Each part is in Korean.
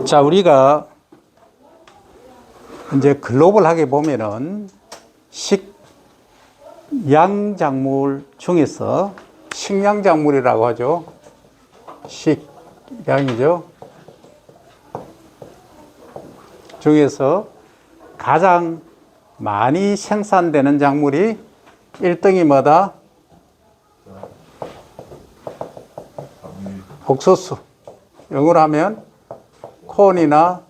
자, 우리가 이제 글로벌하게 보면은 식양작물 중에서 식량작물이라고 하죠. 식량이죠. 중에서 가장 많이 생산되는 작물이 1등이 뭐다? 옥수수. 영어로 하면 콘이나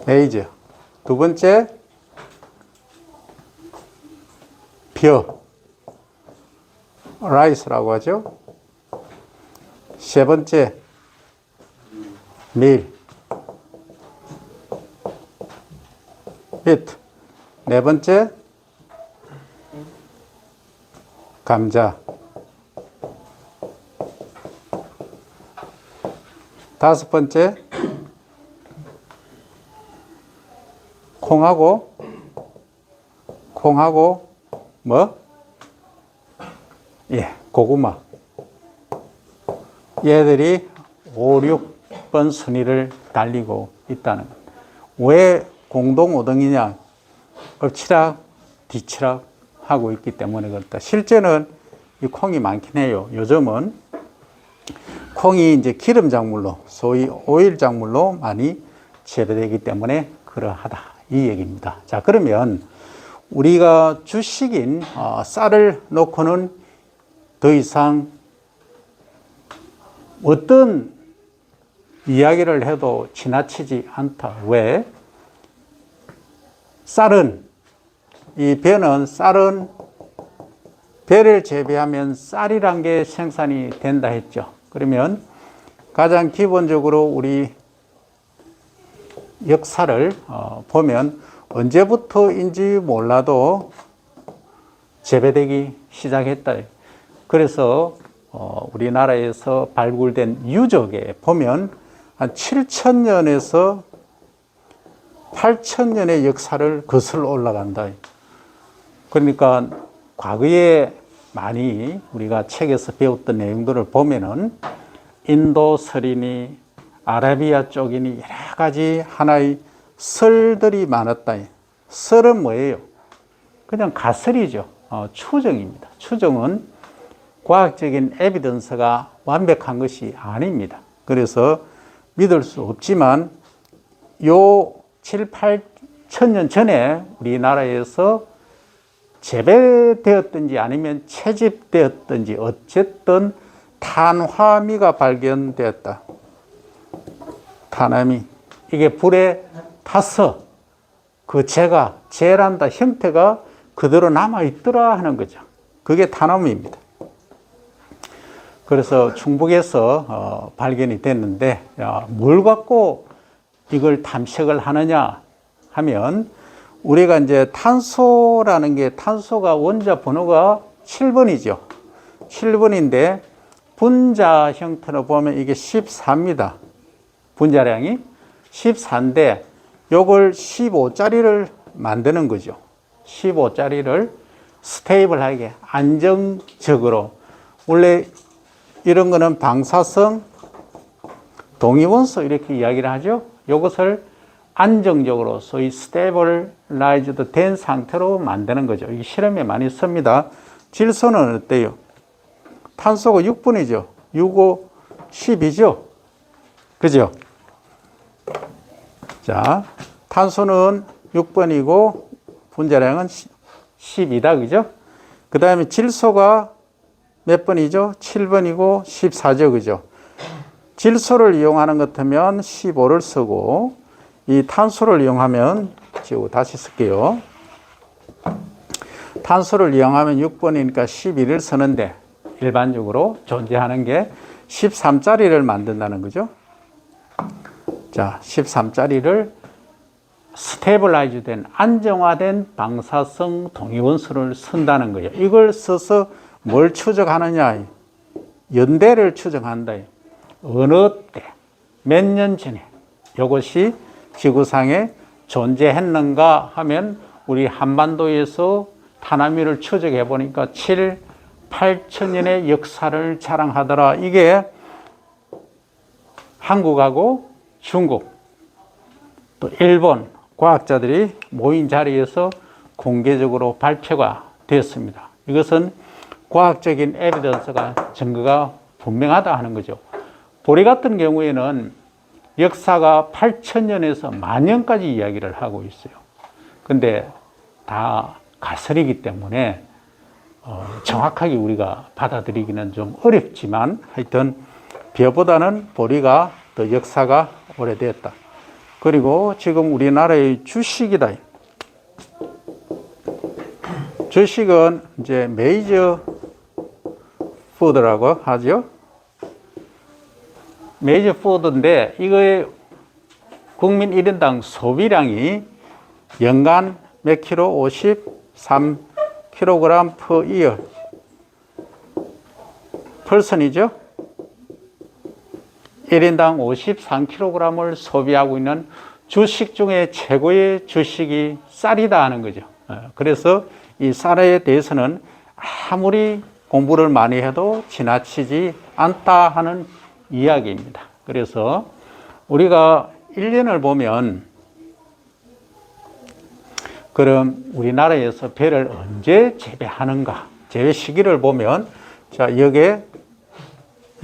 메이즈. 두 번째 벼, 라이스라고 하죠. 세 번째 밀, 비트. 네 번째 감자. 다섯 번째 콩하고 뭐? 예, 고구마. 얘들이 5, 6번 순위를 달리고 있다는 것. 왜 공동 5등이냐? 엎치락 뒤치락 하고 있기 때문에 그렇다. 실제는 이 콩이 많긴 해요. 요즘은 콩이 이제 기름 작물로, 소위 오일 작물로 많이 재배되기 때문에 그러하다. 이 얘기입니다. 자, 그러면 우리가 주식인 쌀을 놓고는 더 이상 어떤 이야기를 해도 지나치지 않다. 왜? 쌀은, 쌀은 벼를 재배하면 쌀이란 게 생산이 된다 했죠. 그러면 가장 기본적으로 우리 역사를 보면 언제부터인지 몰라도 재배되기 시작했다. 그래서 우리나라에서 발굴된 유적에 보면 한 7,000년에서 8,000년의 역사를 거슬러 올라간다. 그러니까 과거에 많이 우리가 책에서 배웠던 내용들을 보면은 인도 설이니 아라비아 쪽이니 여러 가지 하나의 설들이 많았다. 설은 뭐예요? 그냥 가설이죠. 추정입니다. 추정은 과학적인 에비던스가 완벽한 것이 아닙니다. 그래서 믿을 수 없지만 요 7, 8천 년 전에 우리나라에서 재배되었든지 아니면 채집되었든지 어쨌든 탄화미가 발견되었다. 탄화미. 이게 불에 타서 그 재란다 형태가 그대로 남아있더라 하는 거죠. 그게 탄화미입니다. 그래서 충북에서 발견이 됐는데 뭘 갖고 이걸 탐색을 하느냐 하면 우리가 이제 탄소가 원자 번호가 7번이죠. 7번인데 분자 형태로 보면 이게 14입니다. 분자량이 14인데 요걸 15짜리를 만드는 거죠. 15짜리를 스테이블하게 안정적으로, 원래 이런 거는 방사성 동위원소 이렇게 이야기를 하죠. 요것을 안정적으로 소위 스테이블라이즈드 된 상태로 만드는 거죠. 이게 실험에 많이 씁니다. 질소는 어때요? 탄소가 6번이죠. 6, 5, 10이죠. 그죠? 자, 탄소는 6번이고 분자량은 10이다. 그죠? 그 다음에 질소가 몇 번이죠? 7번이고 14죠. 그죠? 질소를 이용하는 것 같으면 15를 쓰고, 이 탄소를 이용하면, 지우고 다시 쓸게요. 탄소를 이용하면 6번이니까 12를 쓰는데, 일반적으로 존재하는 게 13짜리를 만든다는 거죠. 자, 13짜리를 스테이블라이즈 된, 안정화된 방사성 동위원소를 쓴다는 거예요. 이걸 써서 뭘 추적하느냐? 연대를 추정한다. 어느 때, 몇 년 전에 이것이 지구상에 존재했는가 하면 우리 한반도에서 탄화미를 추적해 보니까 7, 8천 년의 역사를 자랑하더라. 이게 한국하고 중국, 또 일본 과학자들이 모인 자리에서 공개적으로 발표가 되었습니다. 이것은 과학적인 에비던스가 증거가 분명하다 하는 거죠. 보리 같은 경우에는 역사가 8,000년에서 10,000년까지 이야기를 하고 있어요. 근데 다 가설이기 때문에 정확하게 우리가 받아들이기는 좀 어렵지만 하여튼 벼보다는 보리가 더 역사가 오래됐다. 그리고 지금 우리나라의 주식이다. 주식은 이제 메이저 푸드라고 하죠. 메이저 푸드인데 이거의 국민 1인당 소비량이 연간 몇 킬로? 53kg per year. 퍼슨이죠. 1인당 53kg을 소비하고 있는 주식 중에 최고의 주식이 쌀이다 하는 거죠. 그래서 이 쌀에 대해서는 아무리 공부를 많이 해도 지나치지 않다 하는 이야기입니다. 그래서 우리가 1년을 보면 그럼 우리나라에서 벼를 언제 재배하는가? 재배 시기를 보면 자,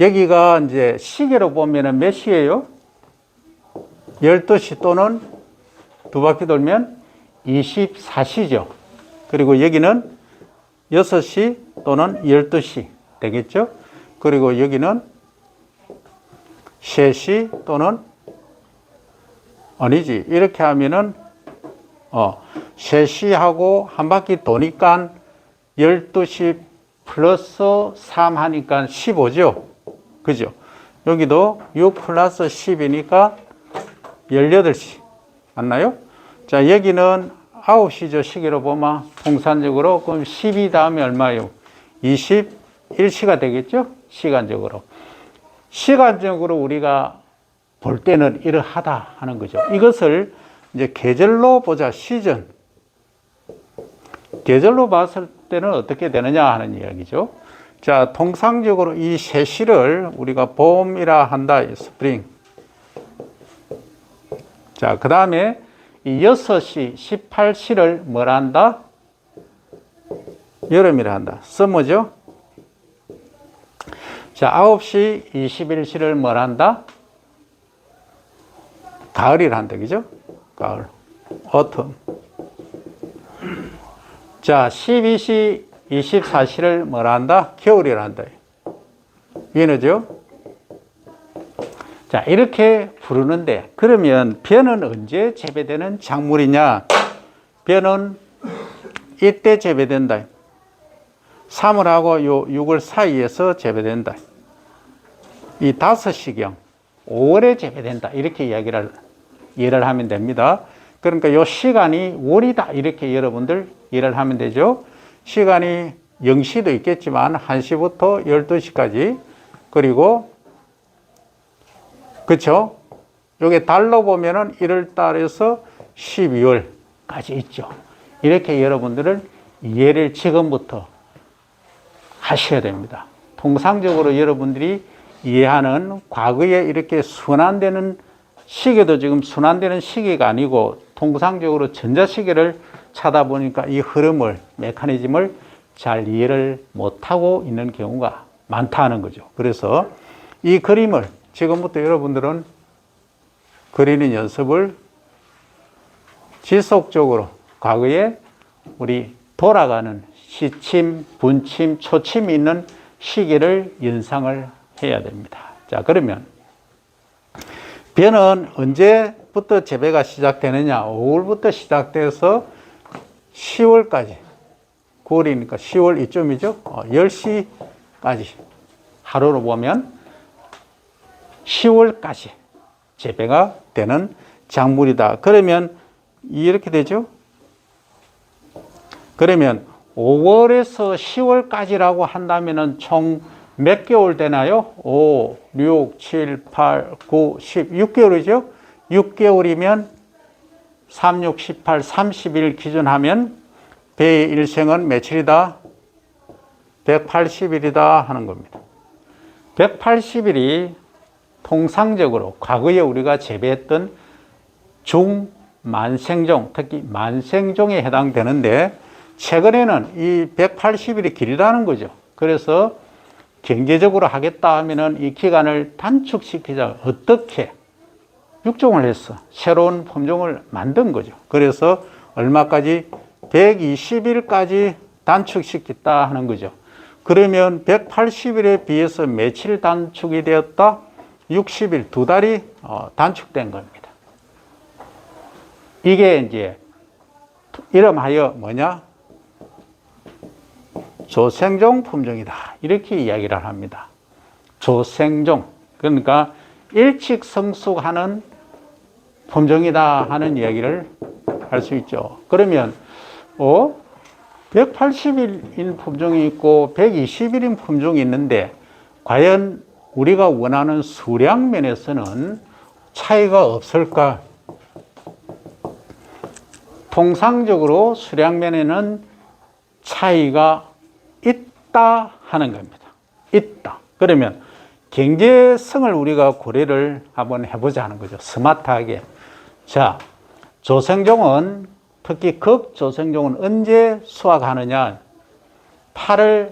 여기가 이제 시계로 보면은 몇 시예요? 12시 또는 두 바퀴 돌면 24시죠. 그리고 여기는 6시 또는 12시 되겠죠? 그리고 여기는 3시 또는 아니지. 이렇게 하면은 3시하고 한 바퀴 도니까 12시 플러스 3 하니까 15죠. 그죠? 여기도 6 플러스 10이니까 18시. 맞나요? 자, 여기는 9시죠. 시계로 보면 통산적으로. 그럼 12 다음에 얼마예요? 21시가 되겠죠? 시간적으로. 시간적으로 우리가 볼 때는 이러하다 하는 거죠. 이것을 이제 계절로 보자. 시즌. 계절로 봤을 때는 어떻게 되느냐 하는 이야기죠. 자, 통상적으로 이 세 시를 우리가 봄이라 한다. 스프링. 자, 그 다음에 이 6시, 18시를 뭐라 한다? 여름이라 한다. 서머죠. 자, 9시, 21시를 뭐라 한다? 가을이라 한다. 그죠? 가을. autumn. 자, 12시, 24시를 뭐라 한다? 겨울이라 한다. 이해되죠? 자, 이렇게 부르는데, 그러면 벼는 언제 재배되는 작물이냐? 벼는 이때 재배된다. 3월하고 요 6월 사이에서 재배된다. 이 5시경, 5월에 재배된다. 이렇게 이해를 하면 됩니다. 그러니까 요 시간이 월이다. 이렇게 여러분들 이해를 하면 되죠. 시간이 0시도 있겠지만 1시부터 12시까지 그리고 그쵸? 요게 달로 보면은 1월 달에서 12월까지 있죠. 이렇게 여러분들은 이해를 지금부터 하셔야 됩니다. 통상적으로 여러분들이 이해하는 과거에 이렇게 순환되는 시계도 지금 순환되는 시계가 아니고 통상적으로 전자시계를 찾아보니까 이 흐름을, 메커니즘을 잘 이해를 못하고 있는 경우가 많다는 거죠. 그래서 이 그림을 지금부터 여러분들은 그리는 연습을 지속적으로 과거에 우리 돌아가는 시침, 분침, 초침이 있는 시계를 연상을 해야 됩니다. 자, 그러면 벼는 언제부터 재배가 시작되느냐? 5월부터 시작돼서 10월까지 9월이니까 10월 이쯤이죠. 10시까지 하루로 보면 10월까지 재배가 되는 작물이다. 그러면 이렇게 되죠. 그러면 5월에서 10월까지라고 한다면 총 몇 개월 되나요? 5, 6, 7, 8, 9, 10, 6개월이죠. 6개월이면 3, 6, 18, 30일 기준하면 배의 일생은 며칠이다? 180일이다 하는 겁니다. 180일이 통상적으로 과거에 우리가 재배했던 중만생종, 특히 만생종에 해당되는데 최근에는 이 180일이 길다는 거죠. 그래서 경제적으로 하겠다 하면은 이 기간을 단축시키자. 어떻게? 육종을 했어. 새로운 품종을 만든 거죠. 그래서 얼마까지? 120일까지 단축시켰다 하는 거죠. 그러면 180일에 비해서 며칠 단축이 되었다? 60일, 2달이 단축된 겁니다. 이게 이제 이름하여 뭐냐? 조생종 품종이다. 이렇게 이야기를 합니다. 조생종. 그러니까 일찍 성숙하는 품종이다 하는 이야기를 할 수 있죠. 그러면 180일인 품종이 있고 120일인 품종이 있는데 과연 우리가 원하는 수량 면에서는 차이가 없을까? 통상적으로 수량 면에는 차이가 있다 하는 겁니다. 있다. 그러면 경제성을 우리가 고려를 한번 해보자 하는 거죠. 스마트하게. 자, 조생종은 특히 극조생종은 언제 수확하느냐? 8월